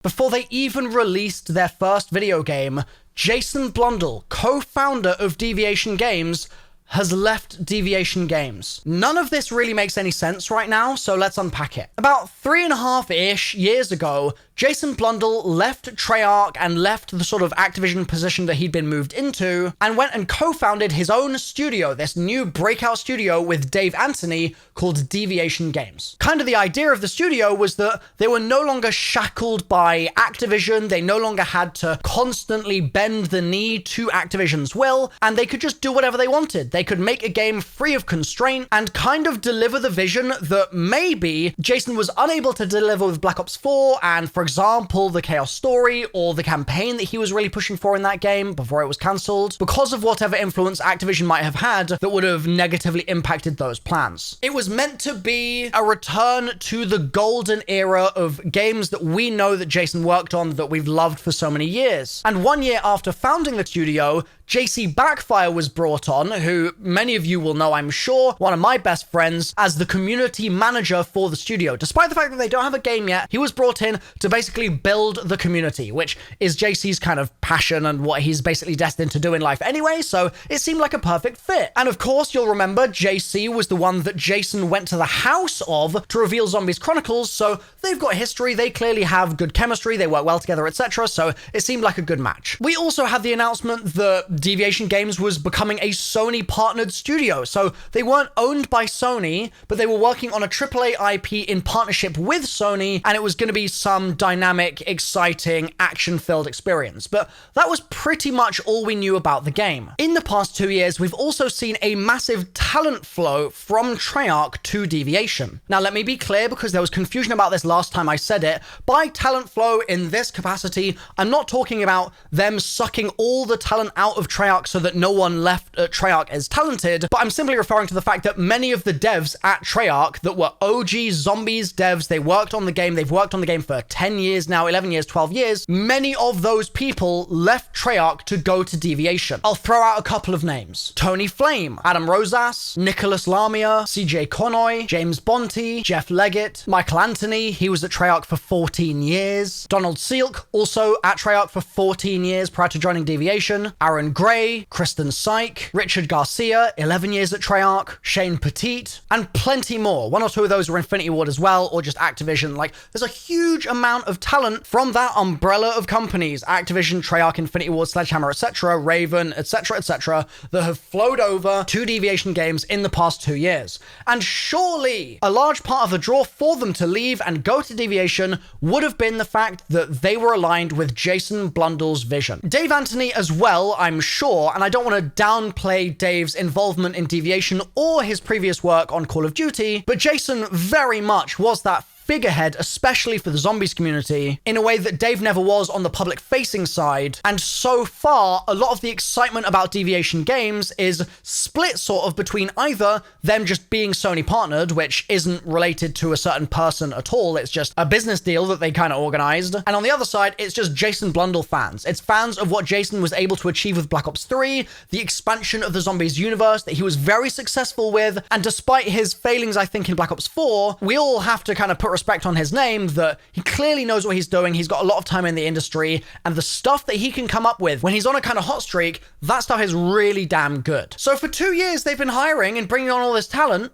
Before they even released their first video game, Jason Blundell, co-founder of Deviation Games, has left Deviation Games. None of this really makes any sense right now, so let's unpack it. About 3.5-ish years ago, Jason Blundell left Treyarch and left the sort of Activision position that he'd been moved into and went and co-founded his own studio, this new breakout studio with Dave Anthony called Deviation Games. Kind of the idea of the studio was that they were no longer shackled by Activision, they no longer had to constantly bend the knee to Activision's will, and they could just do whatever they wanted. They could make a game free of constraint and kind of deliver the vision that maybe Jason was unable to deliver with Black Ops 4 and, for example, the Chaos Story or the campaign that he was really pushing for in that game before it was cancelled, because of whatever influence Activision might have had that would have negatively impacted those plans. It was meant to be a return to the golden era of games that we know that Jason worked on that we've loved for so many years. And 1 year after founding the studio, JC Backfire was brought on, who many of you will know, I'm sure, one of my best friends, as the community manager for the studio. Despite the fact that they don't have a game yet, he was brought in to basically build the community, which is JC's kind of passion and what he's basically destined to do in life anyway, so it seemed like a perfect fit. And of course, you'll remember JC was the one that Jason went to the house of to reveal Zombies Chronicles, so they've got history, they clearly have good chemistry, they work well together, etc., so it seemed like a good match. We also had the announcement that Deviation Games was becoming a Sony-partnered studio, so they weren't owned by Sony, but they were working on a AAA IP in partnership with Sony, and it was going to be some dynamic, exciting, action-filled experience. But that was pretty much all we knew about the game. In the past 2 years, we've also seen a massive talent flow from Treyarch to Deviation. Now, let me be clear, because there was confusion about this last time I said it. By talent flow in this capacity, I'm not talking about them sucking all the talent out of Treyarch so that no one left at Treyarch as talented, but I'm simply referring to the fact that many of the devs at Treyarch that were OG Zombies devs, they worked on the game, they've worked on the game for 10 years now, 11 years, 12 years, many of those people left Treyarch to go to Deviation. I'll throw out a couple of names. Tony Flame, Adam Rosas, Nicholas Lamia, CJ Conoy, James Bonte, Jeff Leggett, Michael Anthony, he was at Treyarch for 14 years, Donald Seelk, also at Treyarch for 14 years prior to joining Deviation, Aaron Gray, Kristen Syke, Richard Garcia, 11 years at Treyarch, Shane Petit, and plenty more. One or two of those were Infinity Ward as well, or just Activision. Like, there's a huge amount of talent from that umbrella of companies, Activision, Treyarch, Infinity Ward, Sledgehammer, etc., Raven, etc., that have flowed over to Deviation Games in the past 2 years. And surely a large part of the draw for them to leave and go to Deviation would have been the fact that they were aligned with Jason Blundell's vision. Dave Anthony as well, I'm sure, and I don't want to downplay Dave's involvement in Deviation or his previous work on Call of Duty, but Jason very much was that figurehead, especially for the zombies community, in a way that Dave never was on the public-facing side. And so far, a lot of the excitement about Deviation Games is split sort of between either them just being Sony partnered, which isn't related to a certain person at all, it's just a business deal that they kind of organized, and on the other side, it's just Jason Blundell fans. It's fans of what Jason was able to achieve with Black Ops 3, the expansion of the zombies universe that he was very successful with, and despite his failings, I think, in Black Ops 4, we all have to kind of put respect on his name that he clearly knows what he's doing. He's got a lot of time in the industry, and the stuff that he can come up with when he's on a kind of hot streak, that stuff is really damn good. So for 2 years, they've been hiring and bringing on all this talent,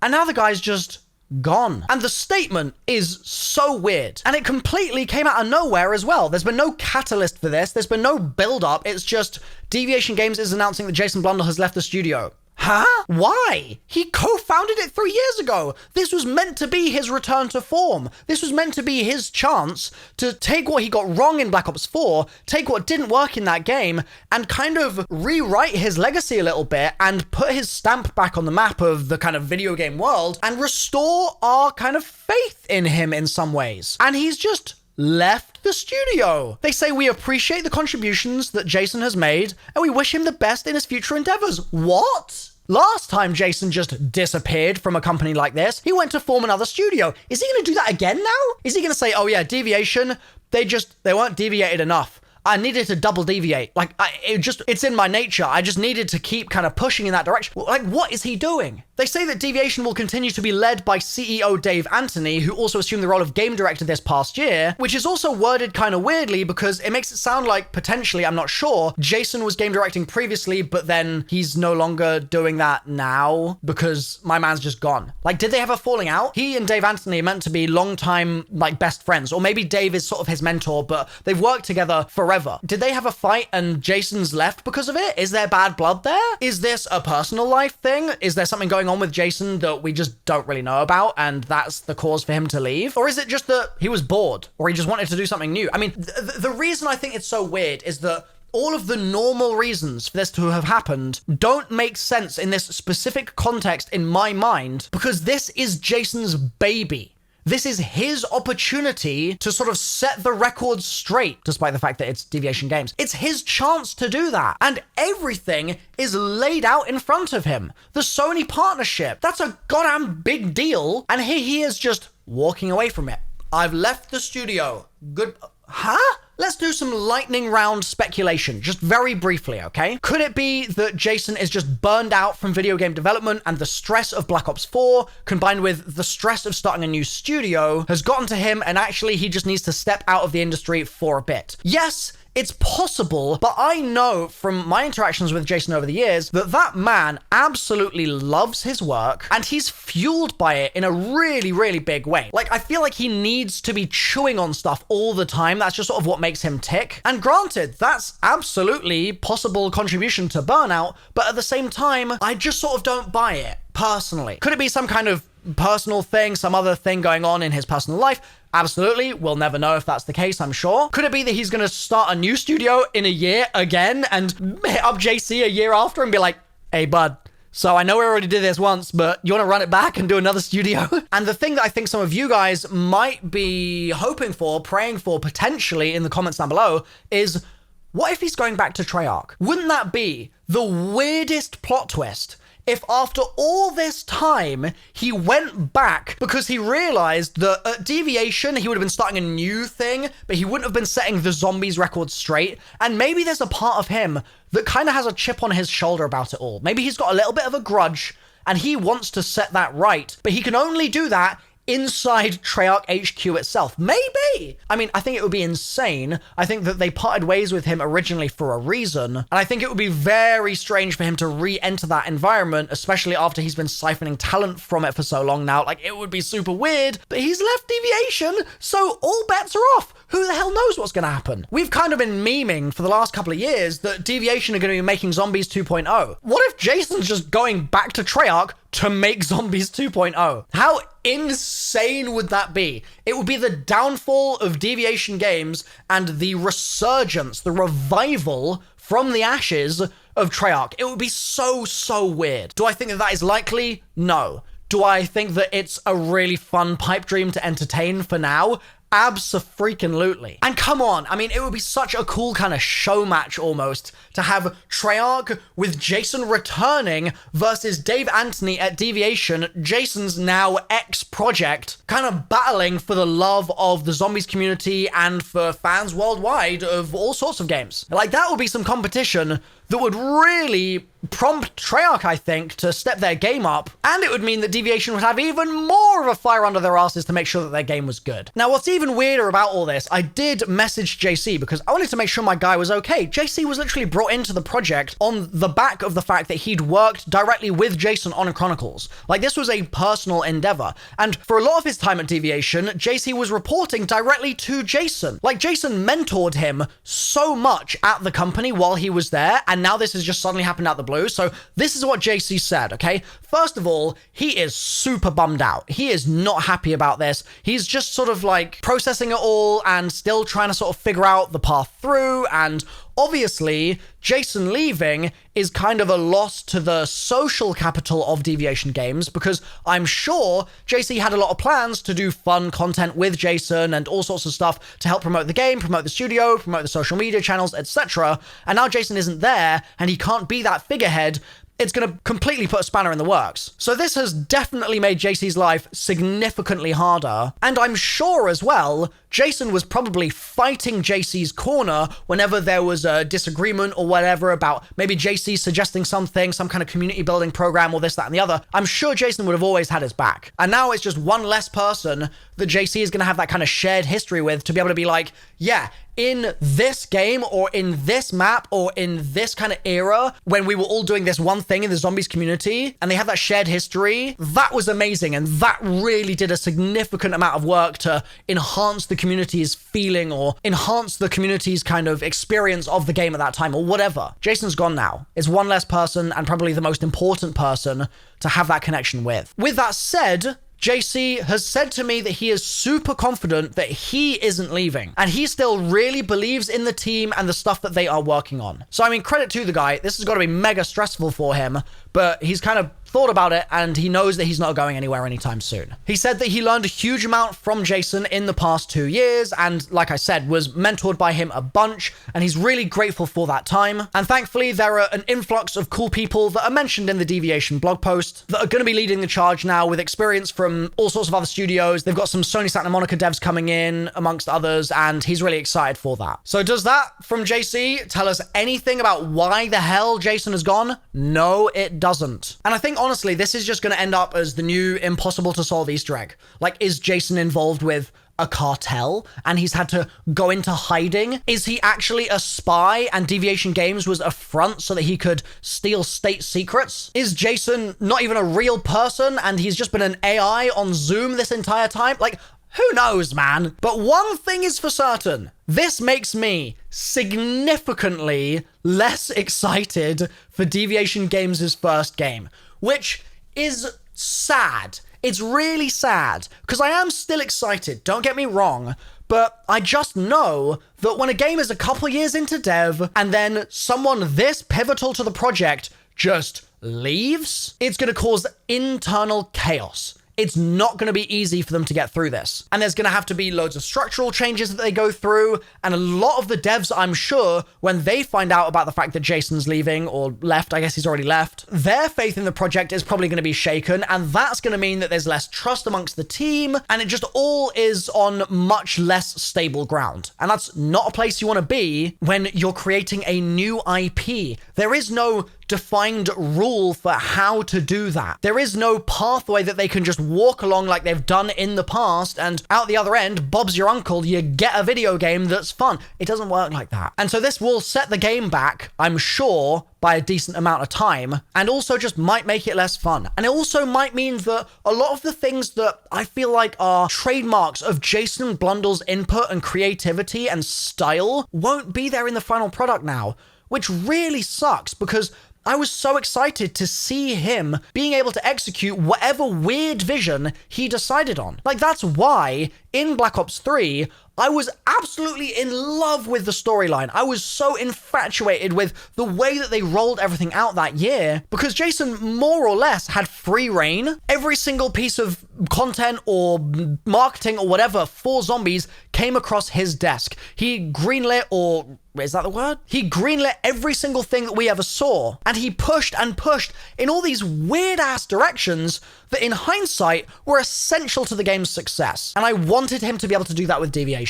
and now the guy's just gone. And the statement is so weird. And it completely came out of nowhere as well. There's been no catalyst for this. There's been no build-up. It's just Deviation Games is announcing that Jason Blundell has left the studio. Huh? Why? He co-founded it 3 years ago. This was meant to be his return to form. This was meant to be his chance to take what he got wrong in Black Ops 4, take what didn't work in that game, and kind of rewrite his legacy a little bit and put his stamp back on the map of the kind of video game world and restore our kind of faith in him in some ways. And he's just left the studio. They say we appreciate the contributions that Jason has made and we wish him the best in his future endeavors. What? Last time Jason just disappeared from a company like this, he went to form another studio. Is he going to do that again now? Is he going to say, oh yeah, Deviation, they weren't deviated enough. I needed to double deviate. Like, it's in my nature. I just needed to keep kind of pushing in that direction. Like, what is he doing? They say that Deviation will continue to be led by CEO Dave Anthony, who also assumed the role of game director this past year, which is also worded kind of weirdly because it makes it sound like potentially, I'm not sure, Jason was game directing previously, but then he's no longer doing that now because my man's just gone. Like, did they have a falling out? He and Dave Anthony are meant to be longtime, like, best friends, or maybe Dave is sort of his mentor, but they've worked together forever. Did they have a fight and Jason's left because of it? Is there bad blood there? Is this a personal life thing? Is there something going on with Jason that we just don't really know about and that's the cause for him to leave? Or is it just that he was bored or he just wanted to do something new? I mean, the reason I think it's so weird is that all of the normal reasons for this to have happened don't make sense in this specific context in my mind, because this is Jason's baby. This is his opportunity to sort of set the record straight, despite the fact that it's Deviation Games. It's his chance to do that. And everything is laid out in front of him. The Sony partnership, that's a goddamn big deal. And here he is just walking away from it. I've left the studio. Good. Huh? Let's do some lightning round speculation, just very briefly, okay? Could it be that Jason is just burned out from video game development and the stress of Black Ops 4, combined with the stress of starting a new studio, has gotten to him and actually he just needs to step out of the industry for a bit? Yes, it's possible, but I know from my interactions with Jason over the years that that man absolutely loves his work and he's fueled by it in a really, really big way. Like, I feel like he needs to be chewing on stuff all the time. That's just sort of what makes him tick. And granted, that's absolutely possible contribution to burnout, but at the same time, I just sort of don't buy it, personally. Could it be some kind of personal thing, some other thing going on in his personal life? Absolutely. We'll never know if that's the case, I'm sure. Could it be that he's going to start a new studio in a year again and hit up JC a year after and be like, hey, bud, so I know we already did this once, but you want to run it back and do another studio? And the thing that I think some of you guys might be hoping for, praying for potentially in the comments down below is, what if he's going back to Treyarch? Wouldn't that be the weirdest plot twist if after all this time, he went back because he realized that at Deviation, he would have been starting a new thing, but he wouldn't have been setting the zombies record straight. And maybe there's a part of him that kind of has a chip on his shoulder about it all. Maybe he's got a little bit of a grudge and he wants to set that right, but he can only do that inside Treyarch HQ itself. Maybe. I mean, I think it would be insane. I think that they parted ways with him originally for a reason. And I think it would be very strange for him to re-enter that environment, especially after he's been siphoning talent from it for so long now. Like, it would be super weird, but he's left Deviation, so all bets are off. Who the hell knows what's going to happen? We've kind of been memeing for the last couple of years that Deviation are going to be making Zombies 2.0. What if Jason's just going back to Treyarch to make Zombies 2.0? How insane would that be? It would be the downfall of Deviation Games and the resurgence, the revival from the ashes of Treyarch. It would be so, so weird. Do I think that that is likely? No. Do I think that it's a really fun pipe dream to entertain for now? Abso-freaking-lutely. And come on, I mean, it would be such a cool kind of show match almost to have Treyarch with Jason returning versus Dave Anthony at Deviation, Jason's now ex-project, kind of battling for the love of the zombies community and for fans worldwide of all sorts of games. Like, that would be some competition that would really prompt Treyarch, I think, to step their game up, and it would mean that Deviation would have even more of a fire under their asses to make sure that their game was good. Now, what's even weirder about all this, I did message JC because I wanted to make sure my guy was okay. JC was literally brought into the project on the back of the fact that he'd worked directly with Jason on Chronicles. Like, this was a personal endeavor, and for a lot of his time at Deviation, JC was reporting directly to Jason. Like, Jason mentored him so much at the company while he was there, and now this has just suddenly happened out the blue. So this is what JC said, okay? First of all, he is super bummed out. He is not happy about this. He's just sort of like processing it all and still trying to sort of figure out the path through. And obviously, Jason leaving is kind of a loss to the social capital of Deviation Games, because I'm sure JC had a lot of plans to do fun content with Jason and all sorts of stuff to help promote the game, promote the studio, promote the social media channels, etc. And now Jason isn't there and he can't be that figurehead. it's going to completely put a spanner in the works. So this has definitely made JC's life significantly harder. And I'm sure as well, Jason was probably fighting JC's corner whenever there was a disagreement or whatever about maybe JC suggesting something, some kind of community building program or this, that, and the other. I'm sure Jason would have always had his back. And now it's just one less person that JC is going to have that kind of shared history with to be able to be like, yeah, in this game or in this map or in this kind of era when we were all doing this one thing in the zombies community and they have that shared history, that was amazing. And that really did a significant amount of work to enhance the community's feeling or enhance the community's kind of experience of the game at that time or whatever. Jason's gone now. It's one less person and probably the most important person to have that connection with. With that said, JC has said to me that he is super confident that he isn't leaving and he still really believes in the team and the stuff that they are working on. So, I mean, credit to the guy. This has got to be mega stressful for him, but he's kind of thought about it and he knows that he's not going anywhere anytime soon. He said that he learned a huge amount from Jason in the past 2 years and, like I said, was mentored by him a bunch and he's really grateful for that time. And thankfully, there are an influx of cool people that are mentioned in the Deviation blog post that are going to be leading the charge now with experience from all sorts of other studios. They've got some Sony Santa Monica devs coming in, amongst others, and he's really excited for that. So does that from JC tell us anything about why the hell Jason has gone? No, it doesn't. And I think honestly, this is just going to end up as the new impossible to solve Easter egg. Like, is Jason involved with a cartel and he's had to go into hiding? Is he actually a spy and Deviation Games was a front so that he could steal state secrets? Is Jason not even a real person and he's just been an AI on Zoom this entire time? Like, who knows, man? But one thing is for certain. This makes me significantly less excited for Deviation Games' first game, which is sad. It's really sad, because I am still excited, don't get me wrong, but I just know that when a game is a couple years into dev, and then someone this pivotal to the project just leaves, it's going to cause internal chaos. It's not going to be easy for them to get through this. And there's going to have to be loads of structural changes that they go through. And a lot of the devs, I'm sure, when they find out about the fact that Jason's leaving or left, I guess he's already left, their faith in the project is probably going to be shaken. And that's going to mean that there's less trust amongst the team. And it just all is on much less stable ground. And that's not a place you want to be when you're creating a new IP. There is no defined rule for how to do that. There is no pathway that they can just walk along like they've done in the past and out the other end, Bob's your uncle, you get a video game that's fun. It doesn't work like that. And so this will set the game back, I'm sure, by a decent amount of time, and also just might make it less fun. And it also might mean that a lot of the things that I feel like are trademarks of Jason Blundell's input and creativity and style won't be there in the final product now, which really sucks because I was so excited to see him being able to execute whatever weird vision he decided on. Like, that's why in Black Ops 3, I was absolutely in love with the storyline. I was so infatuated with the way that they rolled everything out that year because Jason more or less had free reign. Every single piece of content or marketing or whatever for zombies came across his desk. He greenlit, or is that the word? He greenlit every single thing that we ever saw. And he pushed and pushed in all these weird ass directions that in hindsight were essential to the game's success. And I wanted him to be able to do that with Deviation.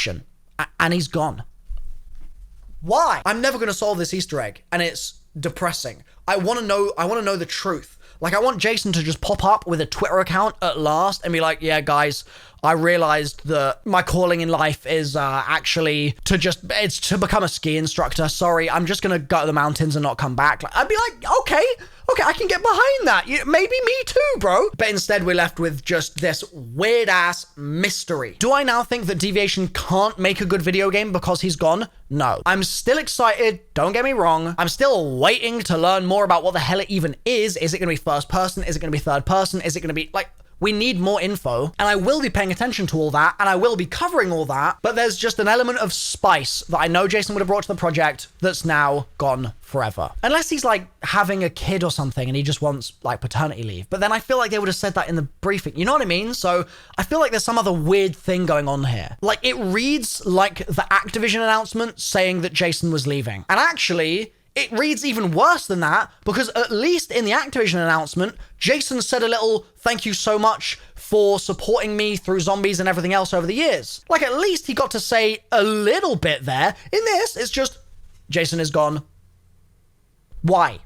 And he's gone. Why? I'm never going to solve this Easter egg. And it's depressing. I want to know the truth. Like, I want Jason to just pop up with a Twitter account at last and be like, yeah, guys, I realized that my calling in life is actually it's to become a ski instructor. Sorry, I'm just going to go to the mountains and not come back. Like, I'd be like, okay, I can get behind that. Maybe me too, bro. But instead, we're left with just this weird ass mystery. Do I now think that Deviation can't make a good video game because he's gone? No. I'm still excited. Don't get me wrong. I'm still waiting to learn more about what the hell it even is. Is it going to be first person? Is it going to be third person? Is it going to be like... We need more info, and I will be paying attention to all that, and I will be covering all that, but there's just an element of spice that I know Jason would have brought to the project that's now gone forever. Unless he's, like, having a kid or something, and he just wants, like, paternity leave. But then I feel like they would have said that in the briefing. You know what I mean? So I feel like there's some other weird thing going on here. Like, it reads like the Activision announcement saying that Jason was leaving. And actually... it reads even worse than that, because at least in the Activision announcement, Jason said a little thank you so much for supporting me through zombies and everything else over the years. Like, at least he got to say a little bit there. In this, it's just, Jason is gone. Why?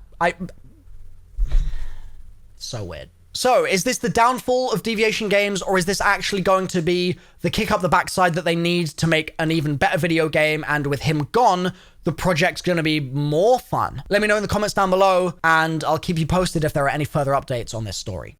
So weird. So, is this the downfall of Deviation Games, or is this actually going to be the kick up the backside that they need to make an even better video game, and with him gone, the project's going to be more fun? Let me know in the comments down below, and I'll keep you posted if there are any further updates on this story.